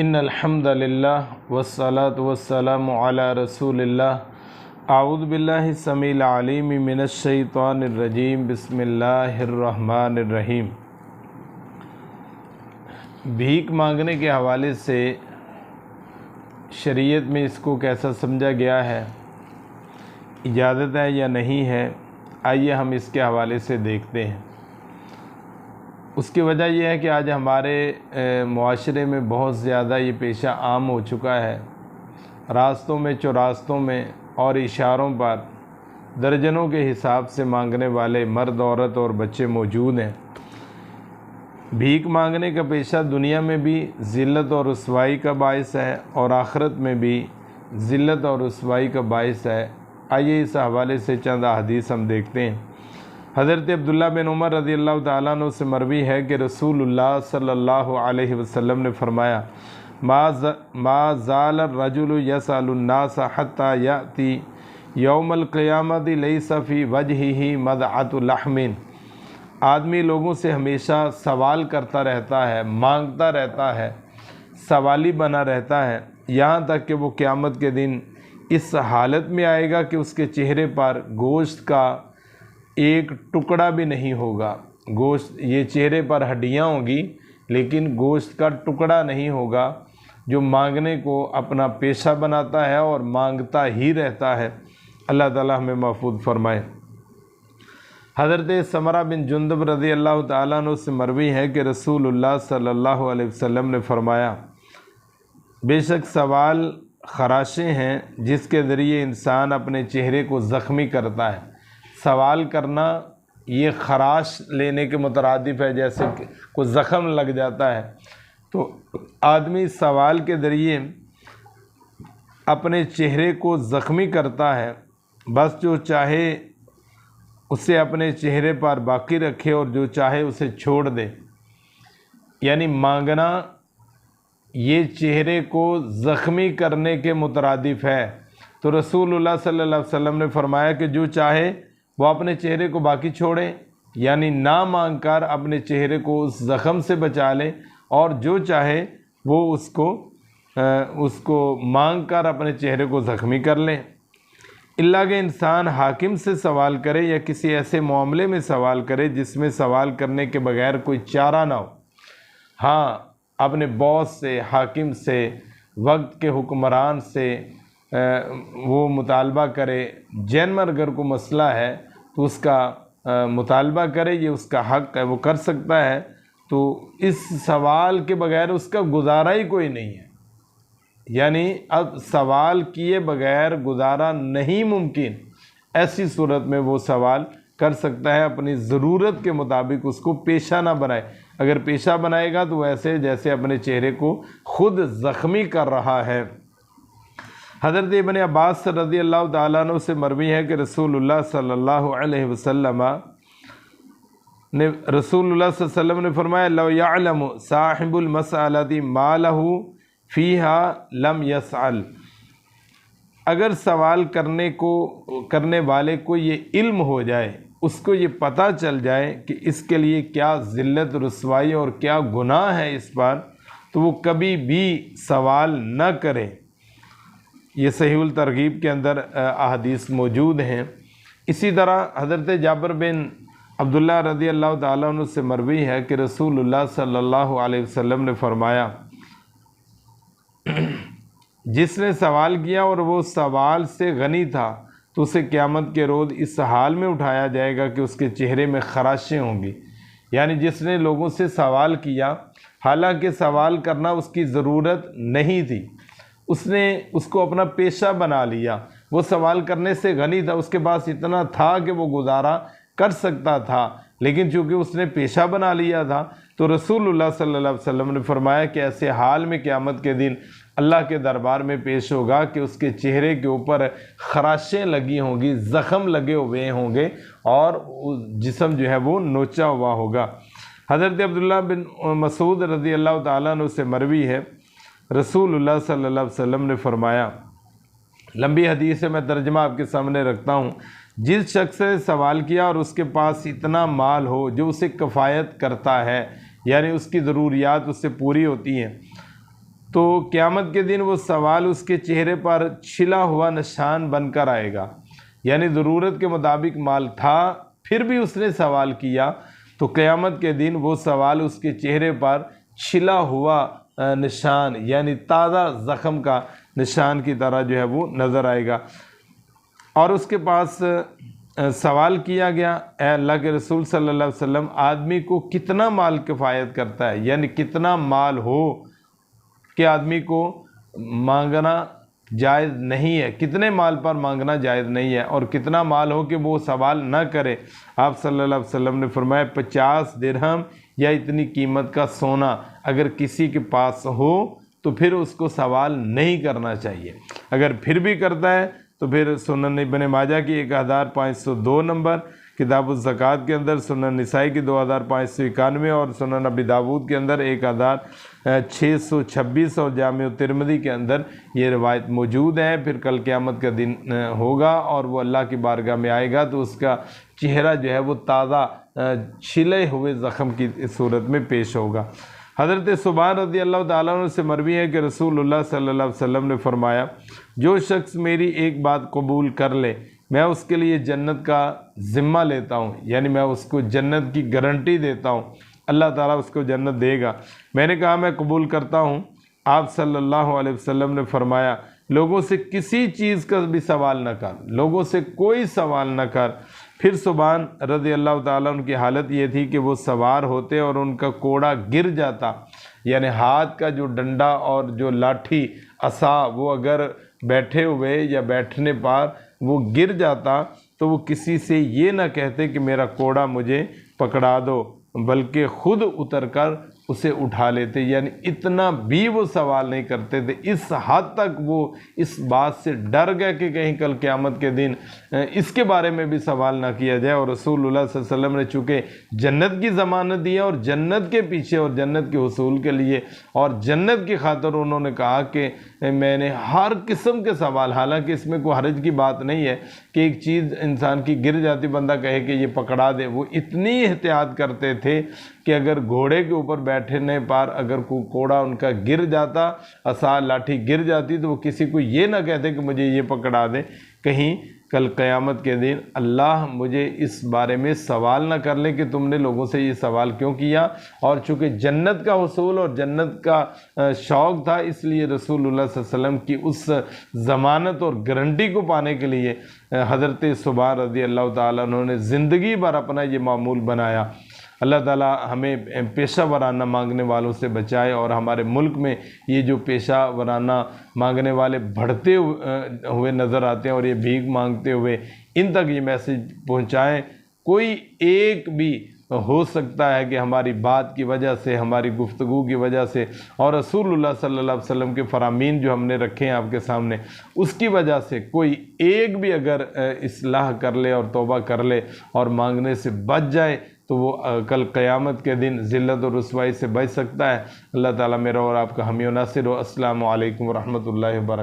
ان الحمد للہ والصلاة والسلام علی رسول اللہ اعوذ باللہ السمیع العلیم من الشیطان الرجیم بسم اللہ الرحمن الرحیم۔ بھیک مانگنے کے حوالے سے شریعت میں اس کو کیسا سمجھا گیا ہے، اجازت ہے یا نہیں ہے، آئیے ہم اس کے حوالے سے دیکھتے ہیں۔ اس کی وجہ یہ ہے کہ آج ہمارے معاشرے میں بہت زیادہ یہ پیشہ عام ہو چکا ہے۔ راستوں میں، چوراستوں میں اور اشاروں پر درجنوں کے حساب سے مانگنے والے مرد، عورت اور بچے موجود ہیں۔ بھیک مانگنے کا پیشہ دنیا میں بھی ذلت اور رسوائی کا باعث ہے اور آخرت میں بھی ذلت اور رسوائی کا باعث ہے۔ آئیے اس حوالے سے چند احادیث ہم دیکھتے ہیں۔ حضرت عبداللہ بن عمر رضی اللہ تعالیٰ عنہ سے مروی ہے کہ رسول اللہ صلی اللہ علیہ وسلم نے فرمایا، ما زال الرجل یسأل الناس حتی یأتی یوم القیامت لیس فی وجہہ مدعۃ لحم۔ آدمی لوگوں سے ہمیشہ سوال کرتا رہتا ہے، مانگتا رہتا ہے، سوالی بنا رہتا ہے، یہاں تک کہ وہ قیامت کے دن اس حالت میں آئے گا کہ اس کے چہرے پر گوشت کا ایک ٹکڑا بھی نہیں ہوگا۔ گوشت، یہ چہرے پر ہڈیاں ہوں گی لیکن گوشت کا ٹکڑا نہیں ہوگا، جو مانگنے کو اپنا پیشہ بناتا ہے اور مانگتا ہی رہتا ہے۔ اللہ تعالیٰ ہمیں محفوظ فرمائے۔ حضرت سمرہ بن جندب رضی اللہ تعالیٰ عنہ سے مروی ہے کہ رسول اللہ صلی اللہ علیہ وسلم نے فرمایا، بے شک سوال خراشیں ہیں جس کے ذریعے انسان اپنے چہرے کو زخمی کرتا ہے۔ سوال کرنا یہ خراش لینے کے مترادف ہے، جیسے کہ کوئی زخم لگ جاتا ہے، تو آدمی سوال کے ذریعے اپنے چہرے کو زخمی کرتا ہے۔ بس جو چاہے اسے اپنے چہرے پر باقی رکھے اور جو چاہے اسے چھوڑ دے۔ یعنی مانگنا یہ چہرے کو زخمی کرنے کے مترادف ہے۔ تو رسول اللہ صلی اللہ علیہ وسلم نے فرمایا کہ جو چاہے وہ اپنے چہرے کو باقی چھوڑیں، یعنی نہ مانگ کر اپنے چہرے کو اس زخم سے بچا لیں، اور جو چاہے وہ اس کو مانگ کر اپنے چہرے کو زخمی کر لیں۔ اللہ کہ انسان حاکم سے سوال کرے یا کسی ایسے معاملے میں سوال کرے جس میں سوال کرنے کے بغیر کوئی چارہ نہ ہو۔ ہاں، اپنے باس سے، حاکم سے، وقت کے حکمران سے وہ مطالبہ کرے۔ جینمر اگر کوئی مسئلہ ہے تو اس کا مطالبہ کرے، یہ اس کا حق ہے، وہ کر سکتا ہے۔ تو اس سوال کے بغیر اس کا گزارا ہی کوئی نہیں ہے، یعنی اب سوال کیے بغیر گزارا نہیں ممکن۔ ایسی صورت میں وہ سوال کر سکتا ہے، اپنی ضرورت کے مطابق اس کو پیشہ نہ بنائے۔ اگر پیشہ بنائے گا تو ایسے جیسے اپنے چہرے کو خود زخمی کر رہا ہے۔ حضرت ابن عباس رضی اللہ تعالیٰ عنہ سے مروی ہے کہ رسول اللہ صلی اللہ علیہ وسلم نے فرمایا، لو یعلم صاحب المسألة ما له فیہا لم یسأل۔ اگر سوال کرنے والے کو یہ علم ہو جائے، اس کو یہ پتہ چل جائے کہ اس کے لیے کیا ذلت، رسوائی اور کیا گناہ ہے اس پر، تو وہ کبھی بھی سوال نہ کرے۔ یہ صحیح الترغیب کے اندر احادیث موجود ہیں۔ اسی طرح حضرت جابر بن عبداللہ رضی اللہ تعالیٰ عنہ سے مروی ہے کہ رسول اللہ صلی اللہ علیہ وسلم نے فرمایا، جس نے سوال کیا اور وہ سوال سے غنی تھا تو اسے قیامت کے روز اس حال میں اٹھایا جائے گا کہ اس کے چہرے میں خراشیں ہوں گی۔ یعنی جس نے لوگوں سے سوال کیا، حالانکہ سوال کرنا اس کی ضرورت نہیں تھی، اس نے اس کو اپنا پیشہ بنا لیا، وہ سوال کرنے سے غنی تھا، اس کے پاس اتنا تھا کہ وہ گزارا کر سکتا تھا، لیکن چونکہ اس نے پیشہ بنا لیا تھا تو رسول اللہ صلی اللہ علیہ وسلم نے فرمایا کہ ایسے حال میں قیامت کے دن اللہ کے دربار میں پیش ہوگا کہ اس کے چہرے کے اوپر خراشیں لگی ہوں گی، زخم لگے ہوئے ہوں گے اور جسم جو ہے وہ نوچا ہوا ہوگا۔ حضرت عبداللہ بن مسعود رضی اللہ تعالیٰ عنہ سے مروی ہے، رسول اللہ صلی اللہ علیہ وسلم نے فرمایا، لمبی حدیث ہے، میں ترجمہ آپ کے سامنے رکھتا ہوں، جس شخص نے سوال کیا اور اس کے پاس اتنا مال ہو جو اسے کفایت کرتا ہے، یعنی اس کی ضروریات اس سے پوری ہوتی ہیں، تو قیامت کے دن وہ سوال اس کے چہرے پر چھلا ہوا نشان بن کر آئے گا، یعنی ضرورت کے مطابق مال تھا پھر بھی اس نے سوال کیا، تو قیامت کے دن وہ سوال اس کے چہرے پر چھلا ہوا نشان یعنی تازہ زخم کا نشان کی طرح جو ہے وہ نظر آئے گا۔ اور اس کے پاس سوال کیا گیا، اے اللہ کے رسول صلی اللہ علیہ وسلم، آدمی کو کتنا مال کفایت کرتا ہے، یعنی کتنا مال ہو کہ آدمی کو مانگنا جائز نہیں ہے، کتنے مال پر مانگنا جائز نہیں ہے، اور کتنا مال ہو کہ وہ سوال نہ کرے۔ آپ صلی اللہ علیہ وسلم نے فرمایا 50 درہم یا اتنی قیمت کا سونا اگر کسی کے پاس ہو تو پھر اس کو سوال نہیں کرنا چاہیے، اگر پھر بھی کرتا ہے تو پھر سنن ابن ماجہ کی 1502 نمبر، کتاب الزکوٰۃ کے اندر، سنن نسائی کی 2591 اور سنن ابی داود کے اندر 1626 اور جامع ترمذی کے اندر یہ روایت موجود ہے۔ پھر کل قیامت کا دن ہوگا اور وہ اللہ کی بارگاہ میں آئے گا تو اس کا چہرہ جو ہے وہ تازہ چھلے ہوئے زخم کی صورت میں پیش ہوگا۔ حضرت صبان رضی اللہ تعالیٰ عنہ سے مروی ہے کہ رسول اللہ صلی اللہ علیہ وسلم نے فرمایا، جو شخص میری ایک بات قبول کر لے میں اس کے لیے جنت کا ذمہ لیتا ہوں، یعنی میں اس کو جنت کی گارنٹی دیتا ہوں، اللہ تعالیٰ اس کو جنت دے گا۔ میں نے کہا میں قبول کرتا ہوں۔ آپ صلی اللہ علیہ وسلم نے فرمایا، لوگوں سے کسی چیز کا بھی سوال نہ کر، لوگوں سے کوئی سوال نہ کر۔ پھر صبان رضی اللہ تعالیٰ عنہ کی حالت یہ تھی کہ وہ سوار ہوتے اور ان کا کوڑا گر جاتا، یعنی ہاتھ کا جو ڈنڈا اور جو لاٹھی عصا وہ اگر بیٹھے ہوئے یا بیٹھنے پر وہ گر جاتا تو وہ کسی سے یہ نہ کہتے کہ میرا کوڑا مجھے پکڑا دو، بلکہ خود اتر کر اسے اٹھا لیتے، یعنی اتنا بھی وہ سوال نہیں کرتے تھے، اس حد تک وہ اس بات سے ڈر گئے کہ کہیں کل قیامت کے دن اس کے بارے میں بھی سوال نہ کیا جائے۔ اور رسول اللہ صلی اللہ علیہ وسلم نے چونکہ جنت کی ضمانت دی ہے اور جنت کے پیچھے اور جنت کے حصول کے لیے اور جنت کی خاطر انہوں نے کہا کہ میں نے ہر قسم کے سوال، حالانکہ اس میں کوئی حرج کی بات نہیں ہے کہ ایک چیز انسان کی گر جاتی بندہ کہے کہ یہ پکڑا دے، وہ اتنی احتیاط کرتے تھے کہ اگر گھوڑے کے اوپر بیٹھنے پر اگر کوئی کوڑا ان کا گر جاتا، عصا لاٹھی گر جاتی، تو وہ کسی کو یہ نہ کہتے کہ مجھے یہ پکڑا دے، کہیں کل قیامت کے دن اللہ مجھے اس بارے میں سوال نہ کر لے کہ تم نے لوگوں سے یہ سوال کیوں کیا۔ اور چونکہ جنت کا حصول اور جنت کا شوق تھا، اس لیے رسول اللہ صلی اللہ علیہ وسلم کی اس ضمانت اور گارنٹی کو پانے کے لیے حضرت صبان رضی اللہ تعالیٰ عنہ نے زندگی بھر اپنا یہ معمول بنایا۔ اللہ تعالیٰ ہمیں پیشہ ورانہ مانگنے والوں سے بچائے اور ہمارے ملک میں یہ جو پیشہ ورانہ مانگنے والے بڑھتے ہوئے نظر آتے ہیں اور یہ بھیک مانگتے ہوئے، ان تک یہ میسیج پہنچائیں۔ کوئی ایک بھی ہو سکتا ہے کہ ہماری بات کی وجہ سے، ہماری گفتگو کی وجہ سے اور رسول اللہ صلی اللہ علیہ وسلم کے فرامین جو ہم نے رکھے ہیں آپ کے سامنے، اس کی وجہ سے کوئی ایک بھی اگر اصلاح کر لے اور توبہ کر لے اور مانگنے سے بچ جائے تو وہ کل قیامت کے دن ذلت اور رسوائی سے بچ سکتا ہے۔ اللہ تعالیٰ میرا اور آپ کا حامی و ناصر ہو۔ السلام علیکم ورحمۃ اللہ وبرکاتہ۔